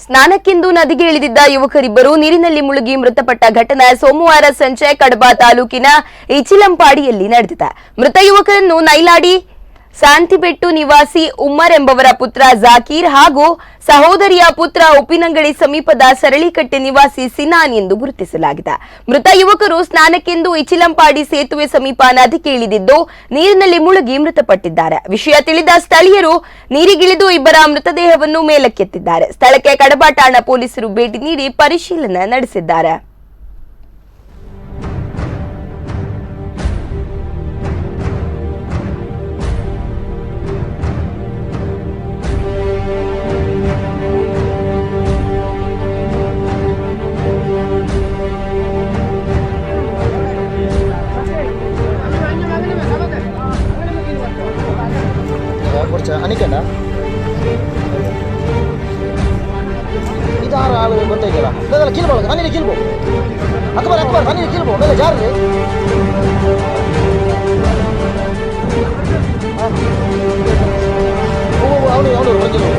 ಸ್ನಾನಕ್ಕೆಂದು ನದಿಗೆ ಇಳಿದಿದ್ದ ಯುವಕರಿಬ್ಬರು ನೀರಿನಲ್ಲಿ ಮುಳುಗಿ ಮೃತಪಟ್ಟ ಘಟನೆ ಸೋಮವಾರ ಸಂಜೆ ಕಡಬ ತಾಲೂಕಿನ ಇಚಿಲಂಪಾಡಿಯಲ್ಲಿ ನಡೆದಿದೆ. ಮೃತ ಯುವಕರನ್ನು ನೈಲಾಡಿ ಶಾಂತಿಬೆಟ್ಟು ನಿವಾಸಿ ಉಮ್ಮರ್ ಎಂಬವರ ಪುತ್ರ ಜಾಕೀರ್ ಹಾಗೂ ಸಹೋದರಿಯ ಪುತ್ರ ಉಪ್ಪಿನಂಗಡಿ ಸಮೀಪದ ಸರಳಿಕಟ್ಟೆ ನಿವಾಸಿ ಸಿನಾನ್ ಎಂದು ಗುರುತಿಸಲಾಗಿದೆ. ಮೃತ ಯುವಕರು ಸ್ನಾನಕ್ಕೆಂದು ಇಚಿಲಂಪಾಡಿ ಸೇತುವೆ ಸಮೀಪ ನದಿಗೆ ಇಳಿದಿದ್ದು ನೀರಿನಲ್ಲಿ ಮುಳುಗಿ ಮೃತಪಟ್ಟಿದ್ದಾರೆ. ವಿಷಯ ತಿಳಿದ ಸ್ಥಳೀಯರು ನೀರಿಗಿಳಿದು ಇಬ್ಬರ ಮೃತದೇಹವನ್ನು ಮೇಲಕ್ಕೆತ್ತಿದ್ದಾರೆ. ಸ್ಥಳಕ್ಕೆ ಕಡಬ ಠಾಣಾ ಪೊಲೀಸರು ಭೇಟಿ ನೀಡಿ ಪರಿಶೀಲನೆ ನಡೆಸಿದ್ದಾರೆ. ಅನಿಕಲ್ಲ ಇದಾರು ಆಳು ಗೊತ್ತಾಯ್ತಲ್ಲ ಅದೆಲ್ಲ ಕೀಳ್ಬೋದು ನಾನಿಲ್ಲಿ ಕೀಳ್ಬೋದು ಅಕ್ಬರ್ ಅಕ್ಬರ್ ನಾನಿಲ್ಲಿ ಕೀಳ್ಬೋದು ಮೇಲೆ ಜಾರ್ರಿ ಅವನು ಬಂದಿರೋ